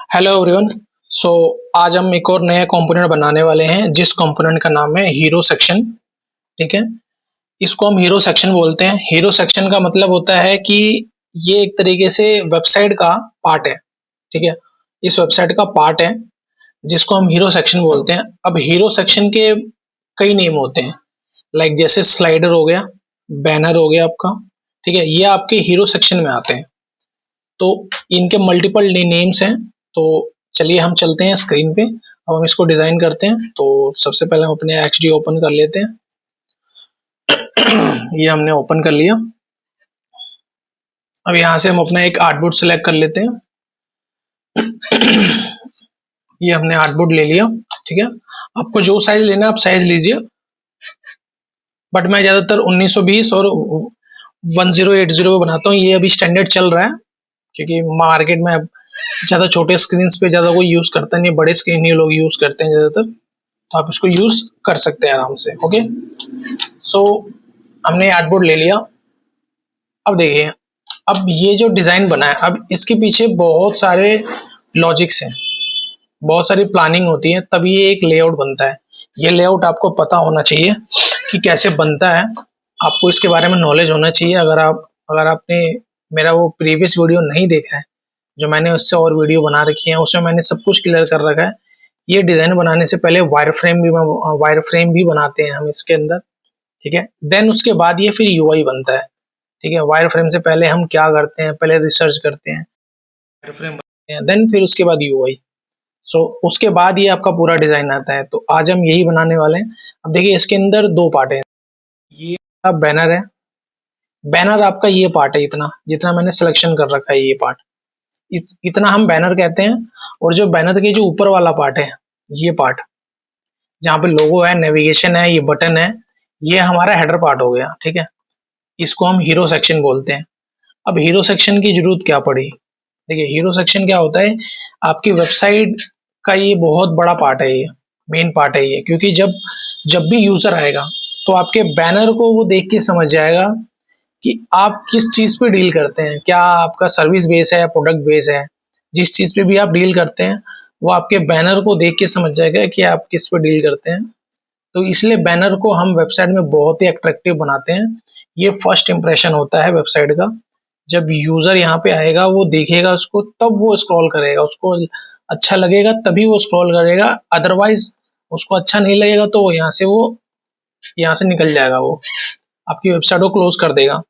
Hello everyone. सो आज हम एक और नया कंपोनेंट बनाने वाले हैं, जिस कंपोनेंट का नाम है हीरो सेक्शन। ठीक है, इसको हम हीरो सेक्शन बोलते हैं। हीरो सेक्शन का मतलब होता है कि ये एक तरीके से वेबसाइट का पार्ट है। ठीक है, इस वेबसाइट का पार्ट है जिसको हम हीरो सेक्शन बोलते हैं। अब हीरो सेक्शन के कई नेम होते हैं, लाइक जैसे स्लाइडर हो गया, बैनर हो गया आपका। ठीक है, ये आपके हीरो सेक्शन में आते हैं। तो इनके मल्टीपल नेम्स हैं। तो चलिए हम चलते हैं स्क्रीन पे, अब हम इसको डिजाइन करते हैं। तो सबसे पहले हम अपने एचडी ओपन कर लेते हैं। ये हमने ओपन कर लिया। अब यहाँ से हम अपना एक आर्टबोर्ड सेलेक्ट कर लेते हैं। ये हमने आर्टबोर्ड ले लिया। ठीक है, आपको जो साइज लेना है आप साइज लीजिए, बट मैं ज्यादातर 1920 और 1080 पे बनाता हूँ। ये अभी स्टैंडर्ड चल रहा है, क्योंकि मार्केट में अब ज्यादा छोटे स्क्रीन पे ज्यादा कोई यूज करता नहीं, बड़े स्क्रीन ही लोग यूज करते हैं ज्यादातर। तो आप इसको यूज कर सकते हैं आराम से। ओके, सो हमने आर्टबोर्ड ले लिया। अब देखिए, अब ये जो डिजाइन बना है, अब इसके पीछे बहुत सारे लॉजिक्स हैं, बहुत सारी प्लानिंग होती है, तभी ये एक लेआउट बनता है। ये लेआउट आपको पता होना चाहिए कि कैसे बनता है। आपको इसके बारे में नॉलेज होना चाहिए। अगर आपने मेरा वो प्रीवियस वीडियो नहीं देखा है, जो मैंने उससे और वीडियो बना रखी है, उसमें मैंने सब कुछ क्लियर कर रखा है। ये डिजाइन बनाने से पहले वायर फ्रेम भी बनाते हैं हम इसके अंदर। ठीक है, देन उसके बाद ये फिर यूआई बनता है। ठीक है, वायर फ्रेम से पहले हम क्या करते हैं, पहले रिसर्च करते हैं, वायर फ्रेम बनाते हैं, देन फिर उसके बाद यूआई। सो उसके बाद ये आपका पूरा डिजाइन आता है। तो आज हम यही बनाने वाले हैं। अब देखिए, इसके अंदर दो पार्ट है। ये आपका बैनर है। बैनर आपका ये पार्ट है, इतना जितना मैंने सिलेक्शन कर रखा है, ये पार्ट इतना हम बैनर कहते हैं। और जो बैनर के जो ऊपर वाला पार्ट है, ये पार्ट जहाँ पे लोगो है, नेविगेशन है, ये बटन है, ये हमारा हेडर पार्ट हो गया। ठीक है, इसको हम हीरो सेक्शन बोलते हैं। अब हीरो सेक्शन की जरूरत क्या पड़ी? देखिए, हीरो सेक्शन क्या होता है, आपकी वेबसाइट का ये बहुत बड़ा पार्ट है, ये मेन पार्ट है ये। क्योंकि जब भी यूजर आएगा तो आपके बैनर को वो देख के समझ जाएगा कि आप किस चीज पे डील करते हैं। क्या आपका सर्विस बेस है या प्रोडक्ट बेस है, जिस चीज पे भी आप डील करते हैं, वो आपके बैनर को देख के समझ जाएगा कि आप किस पे डील करते हैं। तो इसलिए बैनर को हम वेबसाइट में बहुत ही अट्रैक्टिव बनाते हैं। ये फर्स्ट इंप्रेशन होता है वेबसाइट का। जब यूजर यहाँ पे आएगा, वो देखेगा उसको, तब वो स्क्रॉल करेगा, उसको अच्छा लगेगा तभी वो स्क्रॉल करेगा। अदरवाइज उसको अच्छा नहीं लगेगा तो वो यहाँ से निकल जाएगा, वो आपकी वेबसाइट को क्लोज कर देगा।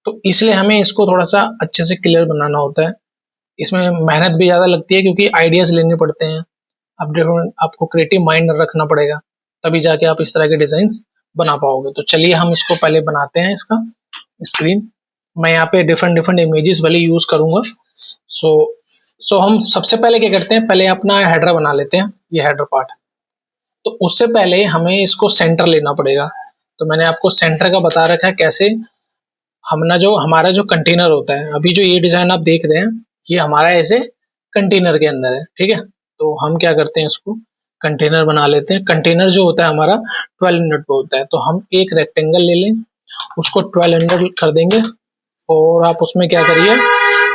तो इसलिए हमें इसको थोड़ा सा अच्छे से क्लियर बनाना होता है। इसमें मेहनत भी ज्यादा लगती है, क्योंकि आइडियाज लेने पड़ते हैं। आपको क्रिएटिव माइंड रखना पड़ेगा, तभी जाके आप इस तरह के डिजाइन बना पाओगे। तो चलिए हम इसको पहले बनाते हैं, इसका स्क्रीन। मैं यहाँ पे डिफरेंट डिफरेंट इमेजेस वाली यूज करूंगा। सो हम सबसे पहले क्या करते हैं, पहले अपना हेडर बना लेते हैं, ये हेडर पार्ट। तो उससे पहले हमें इसको सेंटर लेना पड़ेगा। तो मैंने आपको सेंटर का बता रखा है कैसे। हमारा जो कंटेनर होता है, अभी जो ये डिजाइन आप देख रहे हैं, ये हमारा ऐसे कंटेनर के अंदर है। ठीक है, तो हम क्या करते हैं, इसको कंटेनर बना लेते हैं। कंटेनर जो होता है हमारा 1200 पे होता है। तो हम एक रेक्टेंगल ले लें, उसको 1200 कर देंगे, और आप उसमें क्या करिए,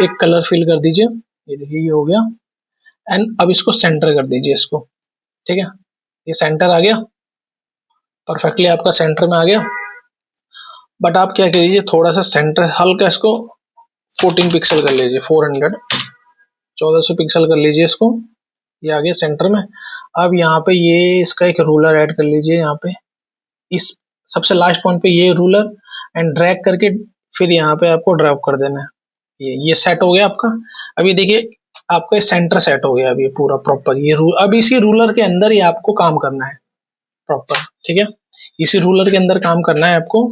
एक कलर फिल कर दीजिए। ये देखिए, ये हो गया। एंड अब इसको सेंटर कर दीजिए इसको। ठीक है, ये सेंटर आ गया, परफेक्टली आपका सेंटर में आ गया। बट आप क्या करिए, थोड़ा सा सेंटर हल्का इसको 14 पिक्सल कर लीजिए, 400 1400 पिक्सल कर लीजिए इसको। ये आ गया सेंटर में। अब यहाँ पे ये इसका एक रूलर ऐड कर लीजिए, यहाँ पे इस सबसे लास्ट पॉइंट पे ये रूलर, एंड ड्रैग करके फिर यहाँ पे आपको ड्रॉप कर देना है। ये सेट हो गया आपका। अब ये देखिए, आपका सेंटर सेट हो गया। अब ये पूरा प्रॉपर अब इसी रूलर के अंदर ही आपको काम करना है प्रॉपर। ठीक है, इसी रूलर के अंदर काम करना है आपको।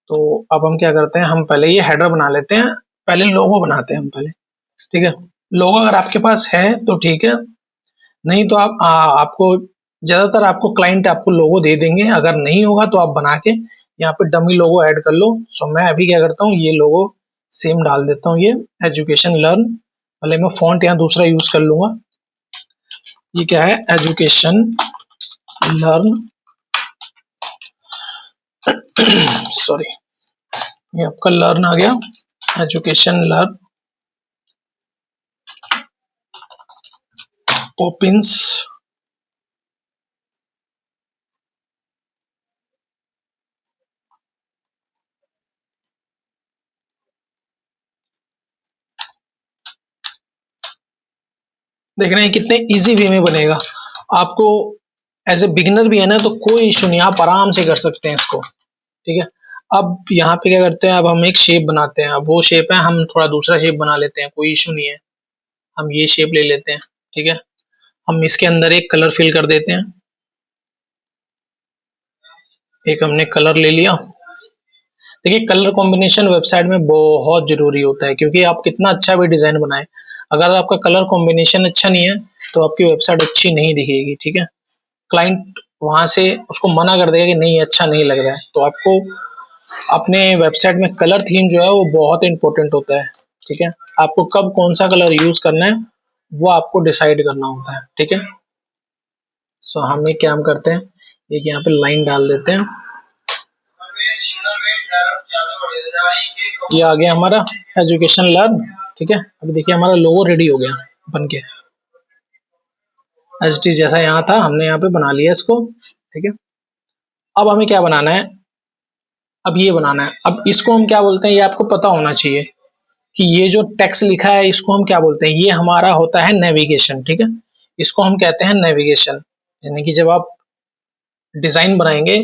तो अब हम क्या करते हैं, हम पहले ये हेडर बना लेते हैं, पहले लोगो बनाते हैं हम पहले। ठीक है, लोगो अगर आपके पास है तो ठीक है, नहीं तो आपको ज्यादातर आपको क्लाइंट आपको लोगो दे देंगे। अगर नहीं होगा तो आप बना के यहाँ पे डमी लोगो ऐड कर लो। सो मैं अभी क्या करता हूँ, ये लोगो सेम डाल देता हूँ। ये एजुकेशन लर्न, भले मैं फॉन्ट यहाँ दूसरा यूज कर लूंगा। ये क्या है, एजुकेशन लर्न सॉरी, ये आपका लर्न आ गया, एजुकेशन लर्न, पॉपिंस, देख रहे हैं कितने इजी वे में बनेगा। आपको एज ए बिगिनर भी है ना तो कोई इशू नहीं, आप आराम से कर सकते हैं इसको, ठीक है। अब यहाँ पे क्या करते हैं, अब हम एक शेप बनाते हैं। अब वो शेप है, हम थोड़ा दूसरा शेप बना लेते हैं, कोई इशू नहीं है। हम ये शेप ले लेते हैं, ठीक है। हम इसके अंदर एक कलर फिल कर देते हैं, एक हमने कलर ले लिया। देखिए कलर कॉम्बिनेशन वेबसाइट में बहुत जरूरी होता है, क्योंकि आप कितना अच्छा भी डिजाइन बनाए, अगर आपका कलर कॉम्बिनेशन अच्छा नहीं है तो आपकी वेबसाइट अच्छी नहीं दिखेगी, ठीक है। क्लाइंट वहां से उसको मना कर देगा कि नहीं अच्छा नहीं लग रहा है। तो आपको अपने वेबसाइट में कलर थीम जो है वो बहुत इंपॉर्टेंट होता है, ठीक है। आपको कब कौन सा कलर यूज करना है वो आपको डिसाइड करना होता है, ठीक है। सो हम एक काम करते हैं, एक यहाँ पे लाइन डाल देते हैं। ये आ गया हमारा एजुकेशन लर्न, ठीक है। अभी देखिए हमारा लोगो रेडी हो गया बन के, एच टी जैसा यहाँ था हमने यहाँ पे बना लिया इसको, ठीक है। अब हमें क्या बनाना है, अब ये बनाना है। अब इसको हम क्या बोलते हैं, ये आपको पता होना चाहिए कि ये जो टेक्स्ट लिखा है इसको हम क्या बोलते हैं। ये हमारा होता है नेविगेशन, ठीक है। इसको हम कहते हैं नेविगेशन। यानी कि जब आप डिजाइन बनाएंगे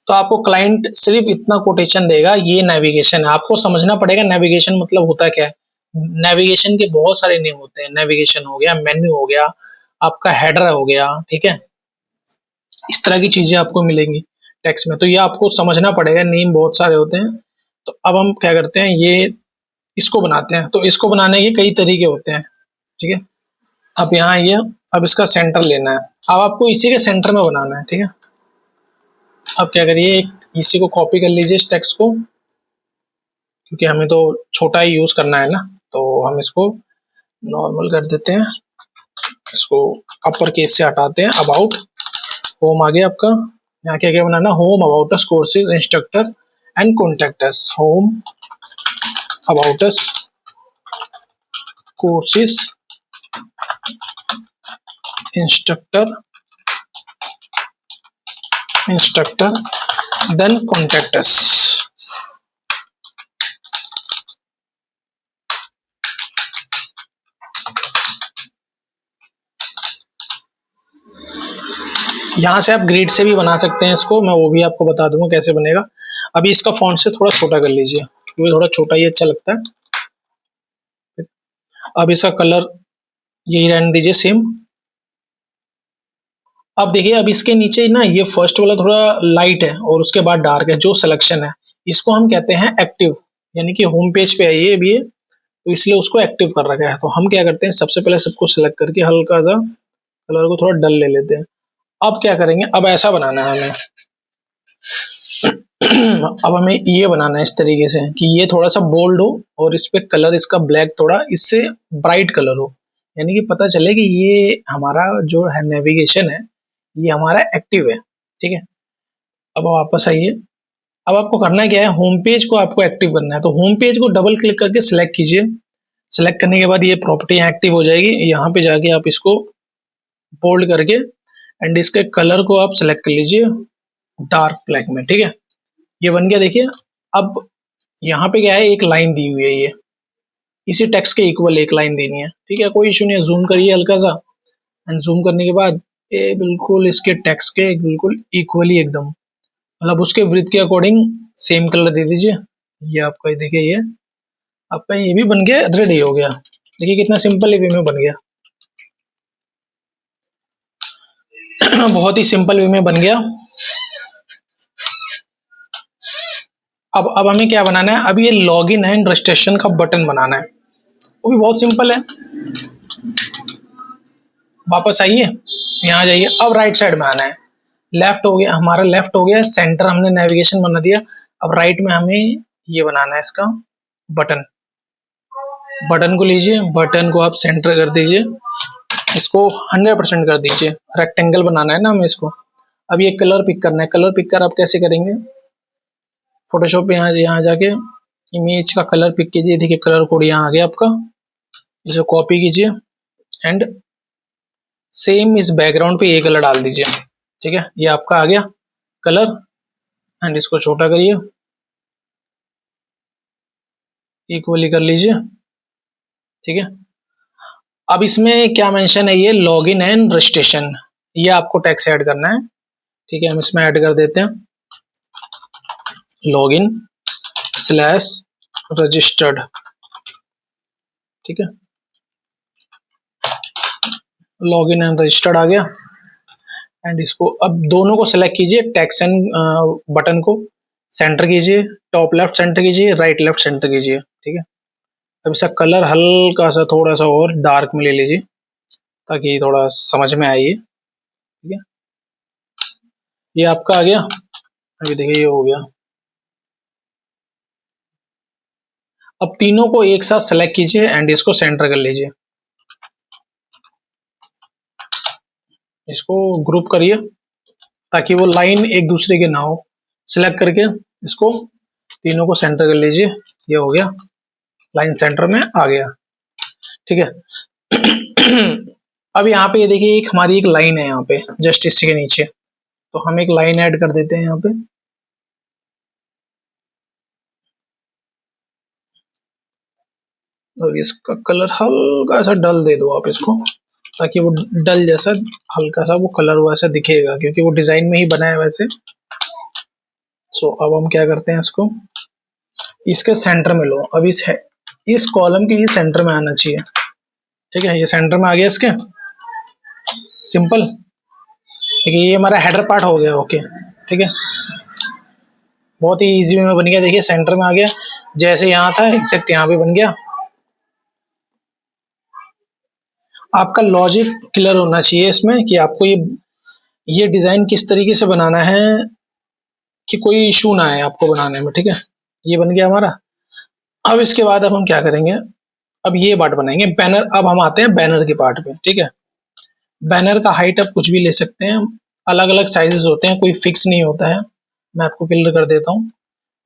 तो आपको क्लाइंट सिर्फ इतना कोटेशन देगा, ये नेविगेशन है। आपको समझना पड़ेगा नेविगेशन मतलब होता क्या है। नेविगेशन के बहुत सारे नेम होते हैं, नेविगेशन हो गया, मेन्यू हो गया, आपका हेडर हो गया, ठीक है। इस तरह की चीजें आपको मिलेंगी टेक्स्ट में, तो ये आपको समझना पड़ेगा, नेम बहुत सारे होते हैं। तो अब हम क्या करते हैं, ये इसको बनाते हैं। तो इसको बनाने के कई तरीके होते हैं, ठीक है। अब यहाँ ये, अब इसका सेंटर लेना है, अब आपको इसी के सेंटर में बनाना है, ठीक है। अब क्या करिए, इसी को कॉपी कर लीजिए इस टेक्स्ट को, क्योंकि हमें तो छोटा ही यूज करना है ना। तो हम इसको नॉर्मल कर देते हैं, इसको अपर केस से हटाते हैं। अबाउट होम आ गया आपका, यहाँ क्या क्या बनाना, home about us courses instructor and contact us. Home about us courses instructor then contact us. यहाँ से आप ग्रिड से भी बना सकते हैं इसको, मैं वो भी आपको बता दूंगा कैसे बनेगा। अभी इसका फॉन्ट से थोड़ा छोटा कर लीजिए, क्योंकि थोड़ा छोटा ही अच्छा लगता है। अब इसका कलर यही रहने दीजिए सेम। अब देखिए, अब इसके नीचे ना ये फर्स्ट वाला थोड़ा लाइट है और उसके बाद डार्क है, जो सिलेक्शन है इसको हम कहते हैं एक्टिव। यानी कि होम पेज पे है ये भी है, तो इसलिए उसको एक्टिव कर रखा है। तो हम क्या करते हैं, सबसे पहले सबको सिलेक्ट करके हल्का सा कलर को थोड़ा डल ले लेते हैं। अब क्या करेंगे, अब ऐसा बनाना है हमें अब हमें ये बनाना है इस तरीके से कि ये थोड़ा सा बोल्ड हो और इस पे कलर इसका ब्लैक थोड़ा इससे ब्राइट कलर हो, यानी कि पता चले कि ये हमारा जो है नेविगेशन है ये हमारा एक्टिव है, ठीक है। अब वापस आइए, अब आपको करना क्या है, होम पेज को आपको एक्टिव करना है। तो होम पेज को डबल क्लिक करके सिलेक्ट कीजिए। सिलेक्ट करने के बाद ये प्रॉपर्टी एक्टिव हो जाएगी। यहाँ पे जाके आप इसको बोल्ड करके एंड इसके कलर को आप सिलेक्ट कर लीजिए डार्क ब्लैक में, ठीक है। ये बन गया, देखिए। अब यहाँ पे क्या है, एक लाइन दी हुई है, ये इसी टेक्स्ट के इक्वल एक लाइन देनी है, ठीक है। कोई इशू नहीं है, जूम करिए हल्का सा एंड जूम करने के बाद ये बिल्कुल इसके टेक्स्ट के बिल्कुल इक्वली एकदम, मतलब उसके वृत्त के अकॉर्डिंग सेम कलर दे दीजिए। ये आपका देखिए, ये आपका ये भी बन गया, रेडी हो गया। देखिए कितना सिंपल वे में बन गया बहुत ही सिंपल वे में बन गया। अब हमें क्या बनाना है, अब ये लॉगिन एंड रजिस्ट्रेशन का बटन बनाना है, वो भी बहुत सिंपल है। वापस आइए, यहाँ जाइए, अब राइट साइड में आना है। लेफ्ट हो गया हमारा, लेफ्ट हो गया, सेंटर हमने नेविगेशन बना दिया। अब राइट में हमें ये बनाना है इसका बटन। बटन को लीजिए, बटन को आप सेंटर कर दीजिए, इसको 100% कर दीजिए। रेक्टेंगल बनाना है ना हमें इसको। अब ये कलर पिक करना है, कलर पिक कर आप कैसे करेंगे, फोटोशॉप पे यहाँ यहाँ जाके इमेज का कलर पिक कीजिए, देखिए कलर कोड यहाँ आ गया आपका, इसे कॉपी कीजिए एंड सेम इस बैकग्राउंड पे ये कलर डाल दीजिए। ठीक है, ये आपका आ गया कलर एंड इसको छोटा करिए, इक्वली कर लीजिए। ठीक है, अब इसमें क्या मेंशन है, ये लॉगिन एंड रजिस्ट्रेशन, ये आपको टैक्स ऐड करना है। ठीक है, हम इसमें ऐड कर देते हैं लॉगिन स्लैश रजिस्टर्ड। ठीक है, लॉगिन एंड रजिस्टर्ड आ गया एंड इसको अब दोनों को सेलेक्ट कीजिए, टैक्स एंड बटन को सेंटर कीजिए, टॉप लेफ्ट सेंटर कीजिए, राइट लेफ्ट सेंटर कीजिए। ठीक है, अब इसका कलर हल्का सा थोड़ा सा और डार्क में ले लीजिए ताकि थोड़ा समझ में आए। ठीक है, ये आपका आ गया। अभी देखिए ये हो गया। अब तीनों को एक साथ सेलेक्ट कीजिए एंड इसको सेंटर कर लीजिए, इसको ग्रुप करिए ताकि वो लाइन एक दूसरे के ना हो। सिलेक्ट करके इसको तीनों को सेंटर कर लीजिए, ये हो गया, लाइन सेंटर में आ गया। ठीक है, अब यहाँ पे ये देखिए एक हमारी एक लाइन है यहाँ पे जस्ट इसके नीचे, तो हम एक लाइन ऐड कर देते हैं यहाँ पे। और इसका कलर हल्का सा डल दे दो आप इसको, ताकि वो डल जैसा हल्का सा वो कलर वैसा दिखेगा, क्योंकि वो डिजाइन में ही बना है वैसे। सो अब हम क्या करते हैं, इसको इसके सेंटर में लो। अब इस कॉलम के ये सेंटर में आना चाहिए। ठीक है, ये सेंटर में आ गया इसके, सिंपल। देखिए ये हमारा हेडर पार्ट हो गया। ओके, ठीक है, बहुत ही इजी में बन गया। देखिए सेंटर में आ गया, जैसे यहाँ था एग्जैक्ट यहाँ पे बन गया। आपका लॉजिक क्लियर होना चाहिए इसमें कि आपको ये डिजाइन किस तरीके से बनाना है कि कोई इशू ना आए आपको बनाने में। ठीक है, ये बन गया हमारा। अब इसके बाद अब हम क्या करेंगे, अब ये पार्ट बनाएंगे बैनर। अब हम आते हैं बैनर के पार्ट पे। ठीक है, बैनर का हाइट आप कुछ भी ले सकते हैं, अलग अलग साइजेस होते हैं, कोई फिक्स नहीं होता है। मैं आपको क्लियर कर देता हूँ,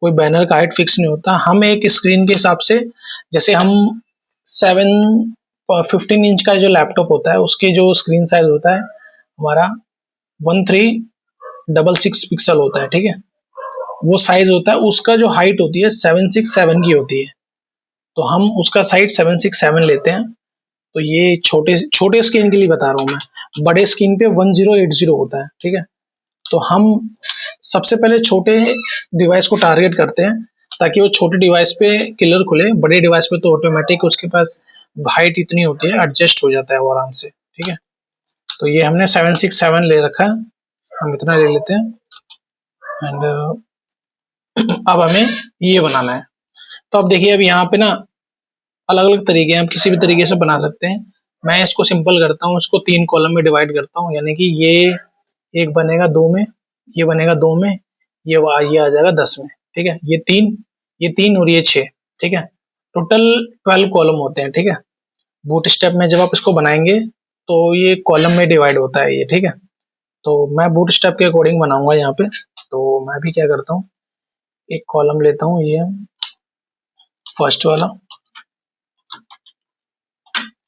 कोई बैनर का हाइट फिक्स नहीं होता। हम एक स्क्रीन के हिसाब से, जैसे हम 15 इंच का जो लैपटॉप होता है उसके जो स्क्रीन साइज होता है हमारा 1366 पिक्सल होता है। ठीक है, वो साइज होता है, उसका जो हाइट होती है 767 की होती है। तो हम उसका साइज 767 लेते हैं। तो ये छोटे छोटे स्क्रीन के लिए बता रहा हूँ मैं, बड़े स्क्रीन पे 1080 होता है। ठीक है, तो हम सबसे पहले छोटे डिवाइस को टारगेट करते हैं ताकि वो छोटे डिवाइस पे क्लियर खुले। बड़े डिवाइस पे तो ऑटोमेटिक उसके पास हाइट इतनी होती है, एडजस्ट हो जाता है वो आराम से। ठीक है, तो ये हमने 767 ले रखा है, हम इतना ले लेते हैं एंड अब हमें ये बनाना है। तो अब देखिए अब यहाँ पे ना अलग अलग तरीके हैं, हम किसी भी तरीके से बना सकते हैं। मैं इसको सिंपल करता हूँ, इसको 3 कॉलम में डिवाइड करता हूँ, यानी कि ये एक बनेगा 2 में, ये बनेगा 2 में, ये आ जाएगा 10 में। ठीक है, ये तीन और ये 6। ठीक है, टोटल 12 कॉलम होते हैं। ठीक है, बूट स्टेप में जब आप इसको बनाएंगे तो ये कॉलम में डिवाइड होता है ये। ठीक है, तो मैं बूट स्टेप के अकॉर्डिंग बनाऊंगा यहाँ पे। तो मैं भी क्या करता हूँ, एक कॉलम लेता हूँ, ये फर्स्ट वाला,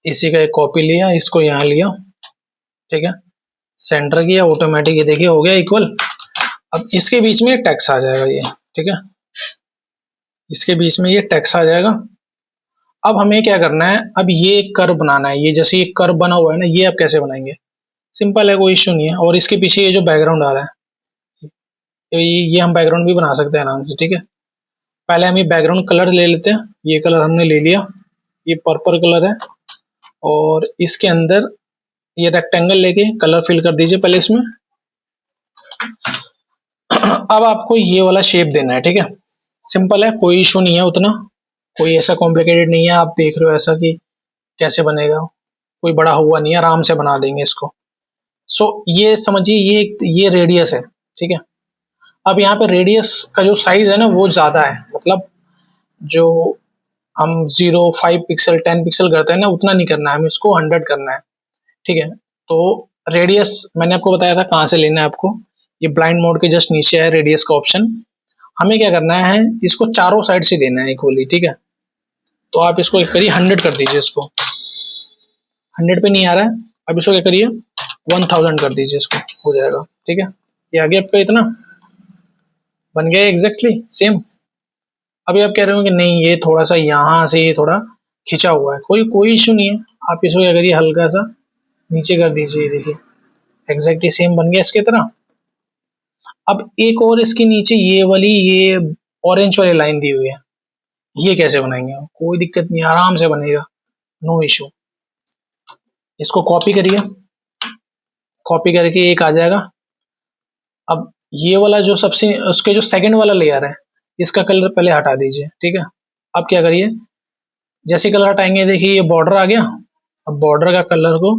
इसी का एक कॉपी लिया, इसको यहाँ लिया। ठीक है, सेंटर किया, ऑटोमेटिक ये देखिए हो गया इक्वल। अब इसके बीच में टेक्स्ट आ जाएगा ये। ठीक है, इसके बीच में ये टेक्स्ट आ जाएगा। अब हमें क्या करना है, अब ये कर्व बनाना है। ये जैसे ये कर्व बना हुआ है ना, ये आप कैसे बनाएंगे, सिंपल है, कोई इश्यू नहीं है। और इसके पीछे ये जो बैकग्राउंड आ रहा है, तो ये हम बैकग्राउंड भी बना सकते हैं आराम से। ठीक है, पहले हम ये बैकग्राउंड कलर ले लेते हैं। ये कलर हमने ले लिया, ये पर्पल कलर है। और इसके अंदर ये रेक्टेंगल लेके कलर फिल कर दीजिए पहले इसमें। अब आपको ये वाला शेप देना है। ठीक है, सिंपल है, कोई इशू नहीं है उतना, कोई ऐसा कॉम्प्लिकेटेड नहीं है। आप देख रहे हो ऐसा कि कैसे बनेगा, कोई बड़ा हुआ नहीं है, आराम से बना देंगे इसको। सो ये समझिए ये रेडियस है। ठीक है, अब यहाँ पे रेडियस का जो साइज है ना वो ज्यादा है, मतलब जो हम 0, 5 पिक्सल 10 पिक्सल करते हैं ना उतना नहीं करना है, हमें इसको 100 करना है। ठीक है, तो रेडियस मैंने आपको बताया था कहाँ से लेना है आपको, ये ब्लाइंड मोड के जस्ट नीचे है रेडियस का ऑप्शन। हमें क्या करना है, इसको चारों साइड से देना है इक्वली, ठीक है। तो आप इसको एक करिए 100 कर दीजिए, इसको 100 पे नहीं आ रहा है, अब इसको क्या करिए 1000 कर दीजिए, इसको हो जाएगा, ठीक है। ये आ गया आपका, इतना बन गया एग्जैक्टली सेम। अभी आप कह रहे हो कि नहीं ये थोड़ा सा यहाँ से ये थोड़ा खिंचा हुआ है, कोई कोई इशू नहीं है, आप इसको क्या करिए हल्का सा नीचे कर दीजिए, देखिए एग्जैक्टली सेम बन गया इसके तरह। अब एक और इसके नीचे ये वाली, ये ऑरेंज वाली लाइन दी हुई है, ये कैसे बनाएंगे? कोई दिक्कत नहीं, आराम से बनेगा, नो इशू। इसको कॉपी करिए, कॉपी करके एक आ जाएगा। अब ये वाला जो सबसे उसके जो सेकंड वाला लेयर है, इसका कलर पहले हटा दीजिए, ठीक है। अब क्या करिए, जैसे कलर हटाएंगे देखिए ये बॉर्डर आ गया, अब बॉर्डर का कलर को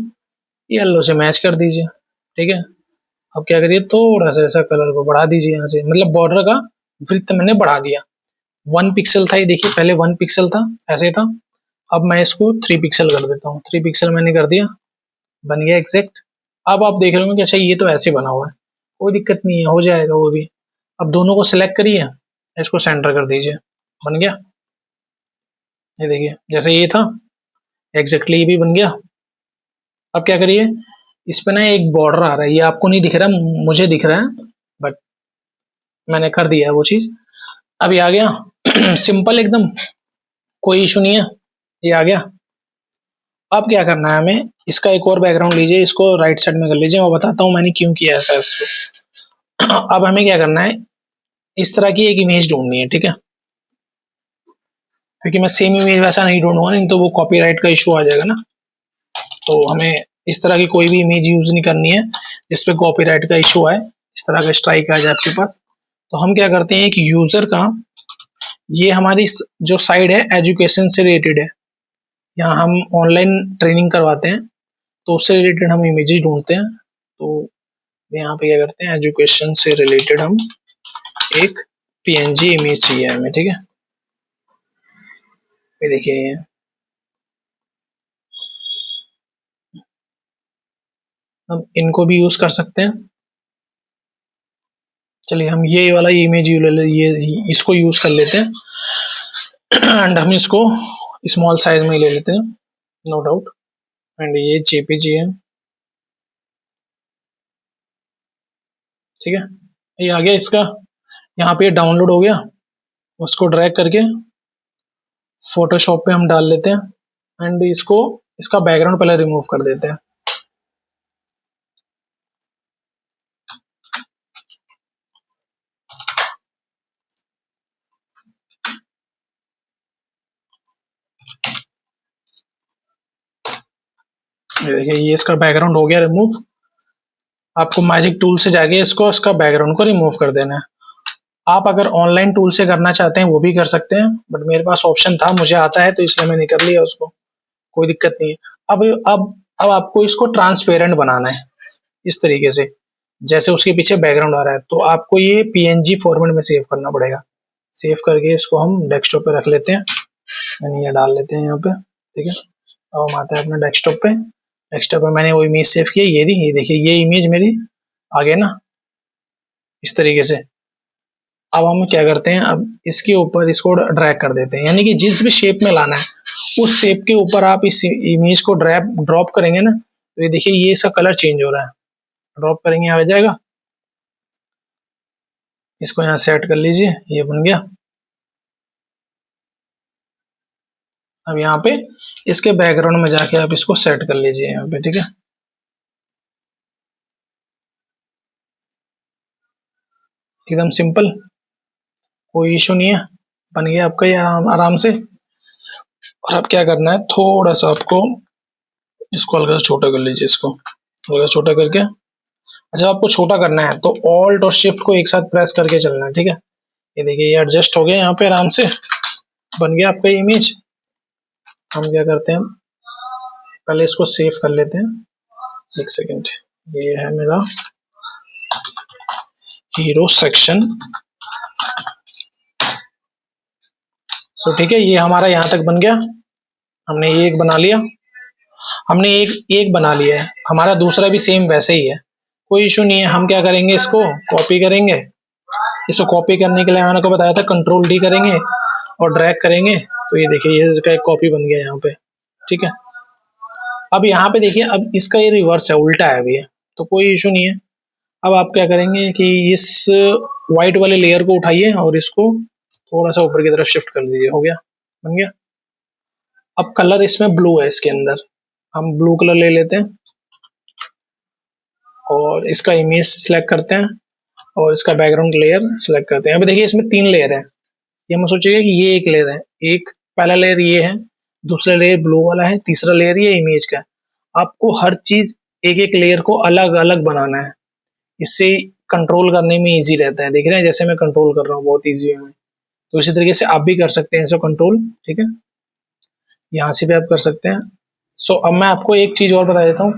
येलो से मैच कर दीजिए, ठीक है। अब क्या करिए थोड़ा सा ऐसा कलर को बढ़ा दीजिए यहाँ से, मतलब बॉर्डर का विड्थ मैंने बढ़ा दिया। 1 पिक्सल था ये, देखिए पहले 1 पिक्सल था, ऐसे था, अब मैं इसको 3 पिक्सल कर देता हूँ। 3 पिक्सल मैंने कर दिया, बन गया एग्जैक्ट। अब आप देख रहे होंगे कि अच्छा ये तो ऐसे बना हुआ है, कोई दिक्कत नहीं है, हो जाएगा वो भी। अब दोनों को सिलेक्ट करिए, इसको सेंटर कर दीजिए, बन गया। ये देखिए जैसे ये था एग्जैक्टली ये भी बन गया। अब क्या करिए, इस पे ना एक बॉर्डर आ रहा है, ये आपको नहीं दिख रहा, मुझे दिख रहा है, बट मैंने कर दिया है वो चीज। अब ये आ गया सिंपल एकदम, कोई इशू नहीं है, ये आ गया। अब क्या करना है हमें, इसका एक और बैकग्राउंड लीजिए, इसको राइट साइड में कर लीजिए, मैं बताता हूँ मैंने क्यों किया ऐसा इसको। अब हमें क्या करना है, इस तरह की एक इमेज ढूंढनी है, ठीक है, क्योंकि मैं सेम इमेज वैसा नहीं ढूंढूंगा, नहीं तो वो कॉपीराइट का इशू आ जाएगा ना। तो हमें इस तरह की कोई भी इमेज यूज नहीं करनी है जिसपे कॉपीराइट का इशू आए, इस तरह का स्ट्राइक आ जाए आपके पास। तो हम क्या करते हैं, एक यूजर का, ये हमारी जो साइड है एजुकेशन से रिलेटेड है, यहाँ हम ऑनलाइन ट्रेनिंग करवाते हैं, तो उससे रिलेटेड हम इमेजेस ढूंढते हैं। तो यहाँ पे क्या करते हैं, एजुकेशन से रिलेटेड हम एक पीएनजी इमेज चाहिए हमें, ठीक है। ये देखिए हम इनको भी यूज कर सकते हैं। चलिए हम ये वाला इमेज ये इसको यूज कर लेते हैं एंड हम इसको स्मॉल साइज में ले लेते हैं, नो डाउट। एंड ये जेपीजी है, ठीक है। ये आ गया इसका, यहाँ पे डाउनलोड हो गया, उसको ड्रैग करके फोटोशॉप पे हम डाल लेते हैं एंड इसको, इसका बैकग्राउंड पहले रिमूव कर देते हैं। ये देखिए ये इसका बैकग्राउंड हो गया रिमूव। आपको मैजिक टूल से जाके इसको, इसका बैकग्राउंड को रिमूव कर देना है। आप अगर ऑनलाइन टूल से करना चाहते हैं वो भी कर सकते हैं, बट मेरे पास ऑप्शन था, मुझे आता है, तो इसलिए मैंने कर लिया उसको, कोई दिक्कत नहीं है। अब आपको इसको ट्रांसपेरेंट बनाना है इस तरीके से, जैसे उसके पीछे बैकग्राउंड आ रहा है, तो आपको ये पीएनजी फॉर्मेट में सेव करना पड़ेगा। सेव करके इसको हम डेस्कटॉप पे रख लेते हैं, यानी ये डाल लेते हैं यहाँ पे, ठीक है। अब हम आते हैं अपने डेस्कटॉप पे, डेस्कटॉप पे मैंने वो इमेज सेव की है, ये देखिए ये इमेज मेरी आ गई ना इस तरीके से। अब हम क्या करते हैं, अब इसके ऊपर इसको ड्रैग कर देते हैं, यानी कि जिस भी शेप में लाना है उस शेप के ऊपर आप इस इमेज को ड्रॉप करेंगे ना, तो ये देखिए ये इसका कलर चेंज हो रहा है, ड्रॉप करेंगे आ जाएगा। इसको यहाँ सेट कर लीजिए, ये बन गया। अब यहाँ पे इसके बैकग्राउंड में जाके आप इसको सेट कर लीजिए यहाँ पे, ठीक है। एकदम सिंपल, कोई इशू नहीं है, बन गया आपका ये आराम से। और अब क्या करना है, थोड़ा सा आपको इसको हल्का सा छोटा कर लीजिए, इसको हल्का छोटा करके। अच्छा आपको छोटा करना है तो ऑल्ट और शिफ्ट को एक साथ प्रेस करके चलना है, ठीक है। ये देखिए ये एडजस्ट हो गया यहाँ पे आराम से, बन गया आपका इमेज। हम क्या करते हैं, पहले इसको सेव कर लेते हैं, एक सेकेंड। ये है मेरा हीरो सेक्शन, सो ठीक है, ये हमारा यहाँ तक बन गया। हमने एक बना लिया, हमने एक बना लिया है, हमारा दूसरा भी सेम वैसे ही है, कोई इशू नहीं है। हम क्या करेंगे, इसको कॉपी करेंगे, इसको कॉपी करने के लिए मैंने को बताया था कंट्रोल डी करेंगे और ड्रैग करेंगे, तो ये देखिए ये इसका एक कॉपी बन गया यहाँ पे, ठीक है। अब यहाँ पे देखिए, अब इसका ये रिवर्स है, उल्टा है अभी, तो कोई इशू नहीं है। अब आप क्या करेंगे कि इस व्हाइट वाले लेयर को उठाइए और इसको थोड़ा सा ऊपर की तरफ शिफ्ट कर दीजिए, हो गया, बन गया। अब कलर इसमें ब्लू है, इसके अंदर हम ब्लू कलर ले लेते हैं और इसका इमेज सिलेक्ट करते हैं और इसका बैकग्राउंड लेयर सिलेक्ट करते हैं। अभी देखिए इसमें 3 लेयर है, ये हम सोचिएगा कि ये एक लेयर है, एक पहला लेयर ये है, दूसरा लेयर ब्लू वाला है, तीसरा लेयर ये इमेज का है। आपको हर चीज एक एक लेयर को अलग अलग बनाना है, इससे कंट्रोल करने में इजी रहता है। देख रहे हैं जैसे मैं कंट्रोल कर रहा हूँ, बहुत इजी है। तो इसी तरीके से आप भी कर सकते हैं इसको कंट्रोल, ठीक है, यहाँ से भी आप कर सकते हैं। सो अब मैं आपको एक चीज और बता देता हूँ,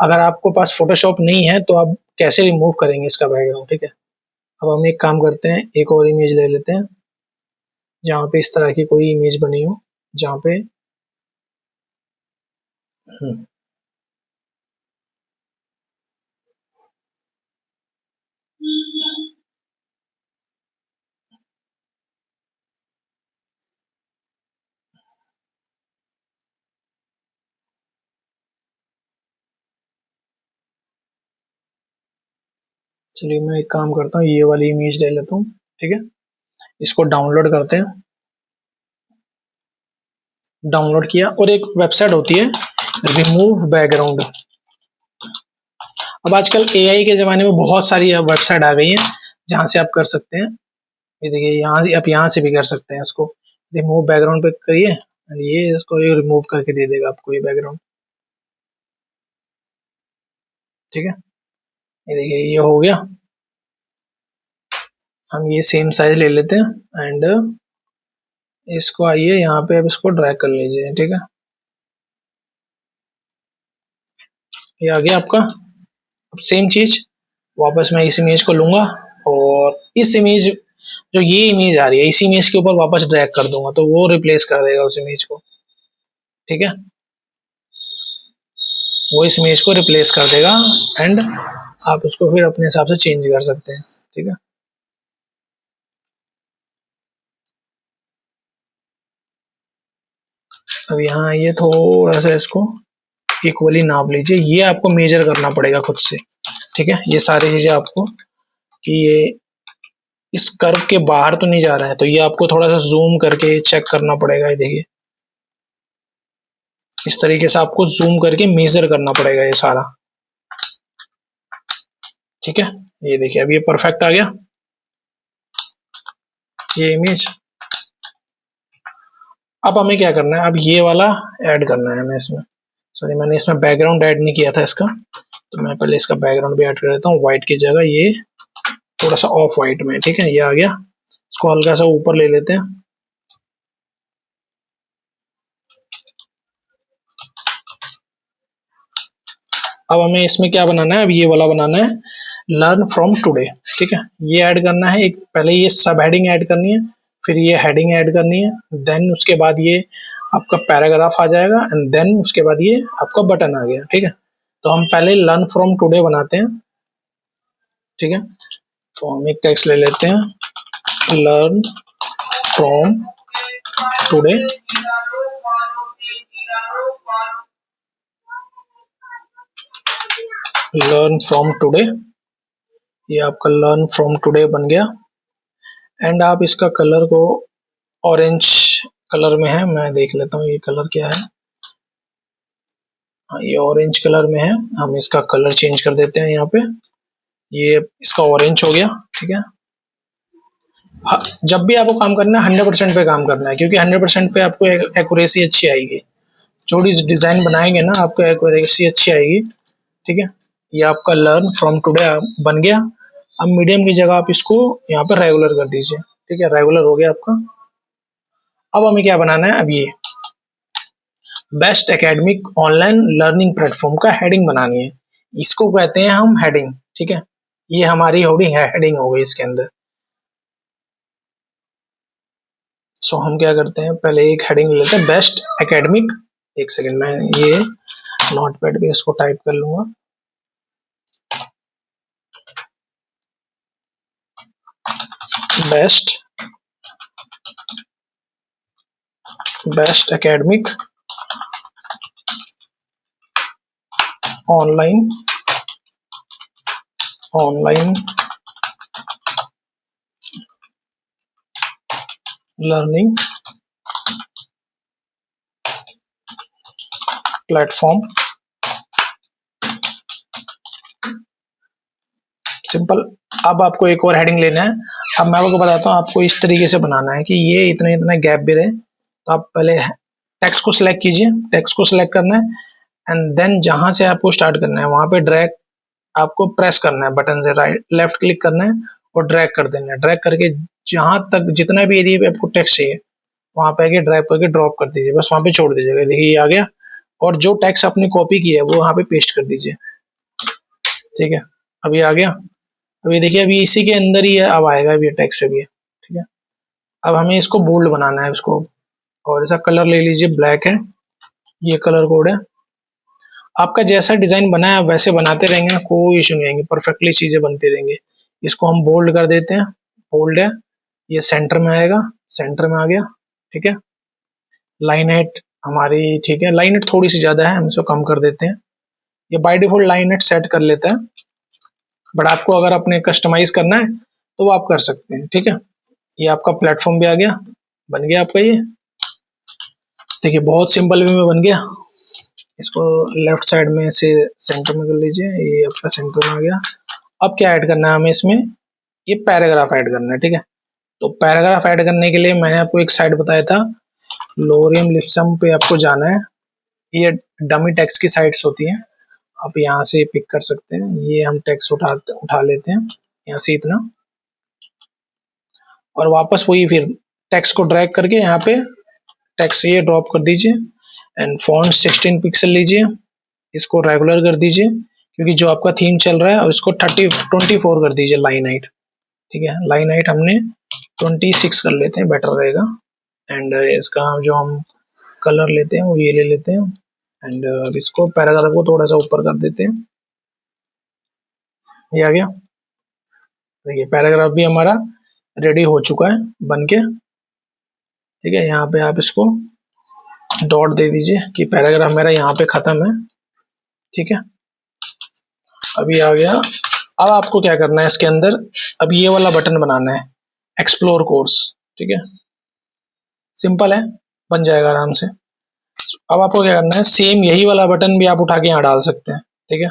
अगर आपको पास फोटोशॉप नहीं है तो आप कैसे रिमूव करेंगे इसका बैकग्राउंड, ठीक है। अब हम एक काम करते हैं, एक और इमेज ले लेते हैं जहाँ पे इस तरह की कोई इमेज बनी हो, जहाँ पे चलिए मैं एक काम करता हूँ, ये वाली इमेज ले लेता हूँ, ठीक है। इसको डाउनलोड करते हैं, डाउनलोड किया, और एक वेबसाइट होती है रिमूव बैकग्राउंड। अब आजकल एआई के ज़माने में बहुत सारी वेबसाइट आ गई हैं जहाँ से आप कर सकते हैं। ये देखिए यहाँ से आप यहाँ से भी कर सकते हैं इसको, रिमूव बैकग्राउंड पे करिए, ये इसको ये रिमूव करके दे देगा आपको ये बैकग्राउंड, ठीक है। ये देखिए ये हो गया। हम ये सेम साइज ले लेते हैं एंड इसको आइए यहाँ पे अब इसको ड्रैग कर लीजिए, ठीक है। ये आ गया आपका। अब सेम चीज वापस मैं इस इमेज को लूंगा और इस इमेज, जो ये इमेज आ रही है, इस इमेज के ऊपर वापस ड्रैग कर दूंगा तो वो रिप्लेस कर देगा उस इमेज को, ठीक है। वो इस इमेज को रिप्लेस कर देगा एंड आप उसको फिर अपने हिसाब से चेंज कर सकते हैं, ठीक है। अब यहाँ आइए, थोड़ा सा इसको इक्वली नाप लीजिए, ये आपको मेजर करना पड़ेगा खुद से, ठीक है। ये सारी चीजें आपको, कि ये इस कर्व के बाहर तो नहीं जा रहा है, तो ये आपको थोड़ा सा जूम करके चेक करना पड़ेगा। ये देखिए इस तरीके से आपको जूम करके मेजर करना पड़ेगा ये सारा, ठीक है। ये देखिए अब ये परफेक्ट आ गया ये इमेज। अब हमें क्या करना है, अब ये वाला ऐड करना है हमें इसमें। सॉरी, मैंने इसमें बैकग्राउंड ऐड नहीं किया था इसका, तो मैं पहले इसका बैकग्राउंड भी ऐड कर देता हूँ, व्हाइट की जगह ये थोड़ा सा ऑफ व्हाइट में, ठीक है। ये आ गया, इसको हल्का सा ऊपर ले लेते हैं। अब हमें इसमें क्या बनाना है, अब ये वाला बनाना है, लर्न फ्रॉम टुडे, ठीक है। ये ऐड करना है, एक पहले ये सब हेडिंग ऐड करनी है, फिर ये हेडिंग ऐड करनी है, देन उसके बाद ये आपका पैराग्राफ आ जाएगा एंड देन उसके बाद ये आपका बटन आ गया, ठीक है। तो हम पहले लर्न फ्रॉम टुडे बनाते हैं, ठीक है। तो हम एक टेक्स्ट ले लेते हैं, learn from today, learn from today, ये आपका लर्न फ्रॉम टुडे बन गया। एंड आप इसका कलर को ऑरेंज कलर में है, मैं देख लेता हूँ ये कलर क्या है। हाँ, ये ऑरेंज कलर में है, हम इसका कलर चेंज कर देते हैं यहाँ पे, ये इसका ऑरेंज हो गया, ठीक है। हाँ, जब भी आपको काम करना है 100% पे काम करना है, क्योंकि 100% पे आपको एक्यूरेसी अच्छी आएगी। जो भी डिजाइन बनाएंगे ना आपको एक्यूरेसी अच्छी आएगी, ठीक है। ये आपका लर्न फ्रॉम टुडे बन गया। अब मीडियम की जगह आप इसको यहाँ पे रेगुलर कर दीजिए, ठीक है। रेगुलर हो गया आपका। अब हमें क्या बनाना है, अब ये best academic online learning platform का हेडिंग बनानी है, इसको कहते हैं हम हेडिंग, ठीक है। ये हमारी हेडिंग हो गई इसके अंदर। सो हम क्या करते हैं, पहले एक हेडिंग लेते हैं, बेस्ट एकेडमिक। एक सेकंड, मैं ये नोटपैड पे इसको टाइप कर लूंगा। Best academic online learning platform. Simple. अब आपको एक और हेडिंग लेना है। अब मैं आपको बताता हूँ आपको इस तरीके से बनाना है कि ये इतना इतना गैप भी रहे। तो आप पहले टेक्स्ट को सिलेक्ट कीजिए, टेक्स्ट को सिलेक्ट करना है एंड देन जहां से आपको स्टार्ट करना है वहां पे ड्रैग आपको प्रेस करना है, बटन से राइट लेफ्ट क्लिक करना है और ड्रैग कर देना है। ड्रैग करके जहां तक जितना भी एरिया पे आपको टेक्स्ट चाहिए वहां पे आके ड्रैग करके ड्रॉप कर दीजिए, बस वहां पे छोड़ दीजिएगा। देखिए ये आ गया। और जो टेक्स्ट आपने कॉपी किया है वो वहां पे पेस्ट कर दीजिए। ठीक है, अब ये आ गया। अब ये देखिए अभी इसी के अंदर ही है, अब आएगा अभी टेक्स्ट अभी। ठीक है, अब हमें इसको बोल्ड बनाना है इसको, और ऐसा कलर ले लीजिए, ब्लैक है, ये कलर कोड है। आपका जैसा डिजाइन बना है वैसे बनाते रहेंगे ना, कोई इशू नहीं आएंगे, परफेक्टली चीजें बनती रहेंगी। इसको हम बोल्ड कर देते हैं, बोल्ड है, ये सेंटर में आएगा, सेंटर में आ गया। ठीक है, लाइन हाइट हमारी ठीक है, लाइन हाइट थोड़ी सी ज्यादा है, हम इसको कम कर देते हैं। ये by default line height set कर लेता है, बट आपको अगर अपने कस्टमाइज करना है तो वो आप कर सकते हैं। ठीक है, ये आपका प्लेटफॉर्म भी आ गया, बन गया आपका ये। देखिए बहुत सिंपल वे में बन गया। इसको लेफ्ट साइड में से सेंटर में कर लीजिए, ये आपका सेंटर में आ गया। अब क्या ऐड करना है हमें इसमें, ये पैराग्राफ ऐड करना है। ठीक है, तो पैराग्राफ ऐड करने के लिए मैंने आपको एक साइट बताया था, लोरियम लिप्सम पे आपको जाना है। ये डमी टेक्स्ट की साइट्स होती हैं, आप यहाँ से पिक कर सकते हैं। ये हम टेक्स्ट उठा लेते हैं यहाँ से इतना, और वापस वही फिर टेक्स्ट को ड्रैग करके यहाँ पे टेक्स्ट ये ड्रॉप कर दीजिए एंड फॉन्ट 16 पिक्सल लीजिए, इसको रेगुलर कर दीजिए क्योंकि जो आपका थीम चल रहा है, और इसको 24 कर दीजिए लाइन हाइट। ठीक है, लाइन हाइट हमने 26 कर लेते हैं, बेटर रहेगा। एंड इसका जो हम कलर लेते हैं वो ये ले लेते हैं एंड इसको पैराग्राफ को थोड़ा सा ऊपर कर देते हैं। ये आ गया। देखिए पैराग्राफ भी हमारा रेडी हो चुका है बन के। ठीक है, यहाँ पे आप इसको डॉट दे दीजिए कि पैराग्राफ मेरा यहाँ पे खत्म है। ठीक है, अभी आ गया। अब आपको क्या करना है इसके अंदर, अब ये वाला बटन बनाना है, एक्सप्लोर कोर्स। ठीक है, सिंपल है, बन जाएगा आराम से। अब आपको क्या करना है, सेम यही वाला बटन भी आप उठा के यहाँ डाल सकते हैं। ठीक है,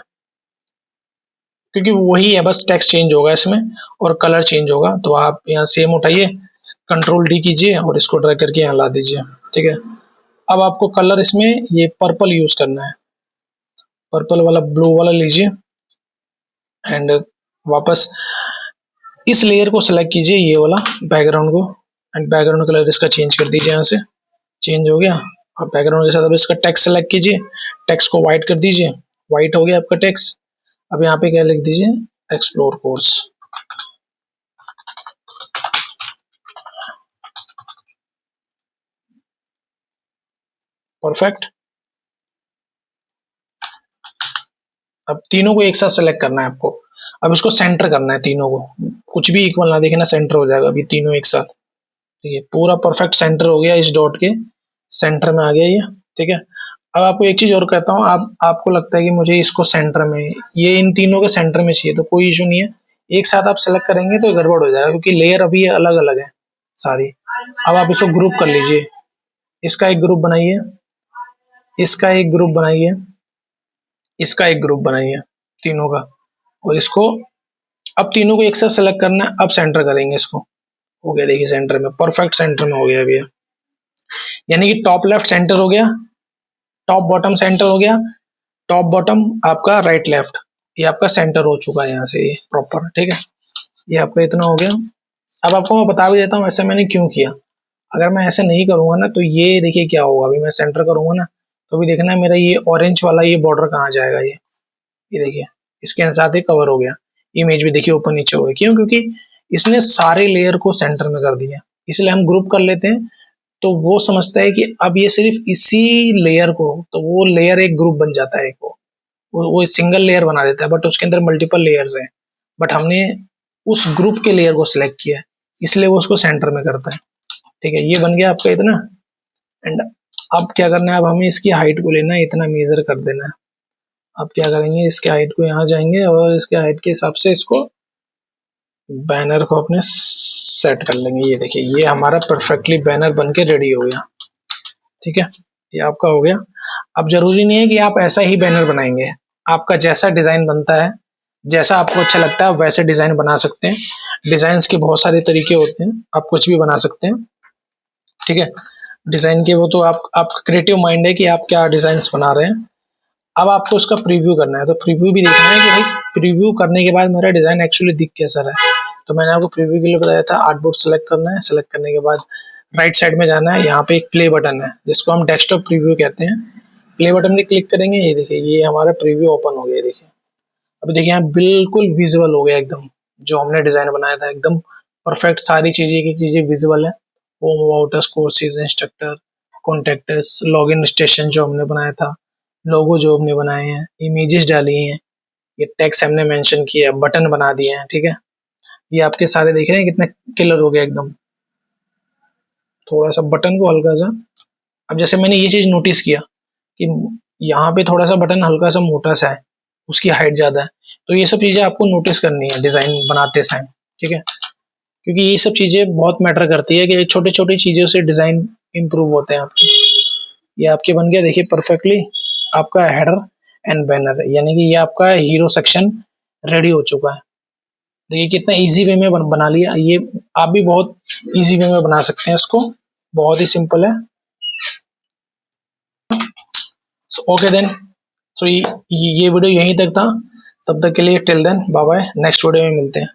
क्योंकि वही है, बस टेक्स्ट चेंज होगा इसमें और कलर चेंज होगा। तो आप यहाँ सेम उठाइए, कंट्रोल डी कीजिए और इसको ड्रैग करके यहाँ ला दीजिए। ठीक है, अब आपको कलर इसमें ये पर्पल यूज करना है, पर्पल वाला ब्लू वाला लीजिए एंड वापस इस लेयर को सिलेक्ट कीजिए, ये वाला बैकग्राउंड को, एंड बैकग्राउंड कलर इसका चेंज कर दीजिए। यहाँ से चेंज हो गया। अब बैकग्राउंड के साथ अब इसका टेक्स्ट सेलेक्ट कीजिए, टेक्स्ट को व्हाइट कर दीजिए, व्हाइट हो गया आपका टेक्स्ट। अब यहाँ पे क्या लिख दीजिए, एक्सप्लोर कोर्स। परफेक्ट। अब तीनों को एक साथ सेलेक्ट करना है आपको। अब इसको सेंटर करना है तीनों को, कुछ भी इक्वल ना देखे ना, सेंटर हो जाएगा अभी तीनों एक साथ। ठीक है, पूरा परफेक्ट सेंटर हो गया, इस डॉट के सेंटर में आ गया ये। ठीक है, अब आपको एक चीज और कहता हूँ, आपको लगता है कि मुझे इसको सेंटर में, ये इन तीनों के सेंटर में चाहिए, तो कोई इशू नहीं है, एक साथ आप सेलेक्ट करेंगे तो गड़बड़ हो जाएगा क्योंकि लेयर अभी अलग अलग है सारी। अब आप इसको ग्रुप कर लीजिए, इसका एक ग्रुप बनाइए, इसका एक ग्रुप बनाइए, इसका एक ग्रुप बनाइए, तीनों का। और इसको अब तीनों को एक साथ सेलेक्ट करना है, अब सेंटर करेंगे इसको। हो गया, देखिए सेंटर में, परफेक्ट सेंटर में हो गया अभी, यानी कि टॉप लेफ्ट सेंटर हो गया, टॉप बॉटम सेंटर हो गया, टॉप बॉटम आपका राइट लेफ्ट, ये आपका सेंटर हो चुका है यहाँ से ये प्रॉपर। ठीक है, ये आपका इतना हो गया। अब आपको मैं बता भी देता हूँ ऐसा मैंने क्यों किया। अगर मैं ऐसे नहीं करूंगा ना तो ये देखिए क्या होगा, अभी मैं सेंटर करूंगा ना तो अभी देखना मेरा ये ऑरेंज वाला ये बॉर्डर कहाँ जाएगा, ये देखिए इसके साथ ही कवर हो गया। इमेज भी देखिए ऊपर नीचे हो गई, क्यों, क्योंकि इसने सारे लेयर को सेंटर में कर दिया। इसलिए हम ग्रुप कर लेते हैं तो वो समझता है कि अब ये सिर्फ इसी लेयर को, तो वो लेयर एक ग्रुप बन जाता है, वो सिंगल लेयर बना देता है, बट उसके अंदर मल्टीपल लेयर्स हैं। बट हमने उस ग्रुप के लेयर को सिलेक्ट किया है, इसलिए वो उसको सेंटर में करता है। ठीक है, ये बन गया आपका इतना। एंड अब क्या करना है, अब हमें इसकी हाइट को लेना है, इतना मेजर कर देना है। अब क्या करेंगे, इसके हाइट को यहाँ जाएंगे और इसके हाइट के हिसाब से इसको बैनर को अपने सेट कर लेंगे। ये देखिए, ये हमारा परफेक्टली बैनर बन के रेडी हो गया। ठीक है, ये आपका हो गया। अब जरूरी नहीं है कि आप ऐसा ही बैनर बनाएंगे, आपका जैसा डिजाइन बनता है, जैसा आपको अच्छा लगता है वैसे डिजाइन बना सकते हैं। डिजाइन के बहुत सारे तरीके होते हैं, आप कुछ भी बना सकते हैं। ठीक है, डिजाइन के वो तो आपका क्रिएटिव माइंड है कि आप क्या डिजाइन बना रहे हैं। अब आपको उसका प्रीव्यू करना है, तो प्रीव्यू भी देखना है कि भाई प्रीव्यू करने के बाद मेरा डिजाइन एक्चुअली दिख कैसा रहा है। तो मैंने आपको प्रीव्यू के लिए बताया था, आर्टबोर्ड सेलेक्ट करना है। सेलेक्ट करने के बाद राइट साइड में जाना है, यहाँ पे एक प्ले बटन है जिसको हम डेस्कटॉप प्रीव्यू कहते हैं। प्ले बटन पे क्लिक करेंगे, ये देखिए ये हमारा प्रीव्यू ओपन हो गया। देखिए अब देखिए यहाँ बिल्कुल विजुअल हो गया एकदम, जो हमने डिजाइन बनाया था एकदम परफेक्ट, सारी चीजें की चीजें विजुअल है। Home about us, courses, instructor, contact us, login station जो हमने बनाया था, लोगो जो हमने बनाए हैं, इमेजेस डाली हैं, ये टेक्स्ट हमने मेंशन किया, बटन बना दिए हैं। ठीक है, ये आपके सारे देख रहे हैं कितने क्लियर हो गया एकदम। थोड़ा सा बटन को हल्का सा, अब जैसे मैंने ये चीज नोटिस किया कि यहाँ पे थोड़ा सा बटन हल्का सा मोटा सा है, उसकी हाइट ज्यादा है, तो ये सब चीजें आपको नोटिस करनी है डिजाइन बनाते समय। ठीक है, क्योंकि ये सब चीजें बहुत मैटर करती है कि छोटी छोटी चीजों से डिजाइन इंप्रूव होते हैं आपके। ये आपके बन गया देखिए परफेक्टली आपका हेडर एंड बैनर, यानी कि ये आपका हीरो सेक्शन रेडी हो चुका है। देखिए कितना इजी वे में बना लिया। ये आप भी बहुत इजी वे में बना सकते हैं इसको, बहुत ही सिंपल है। ओके देन, तो ये वीडियो यहीं तक था। तब तक के लिए till then bye bye, next video में मिलते हैं।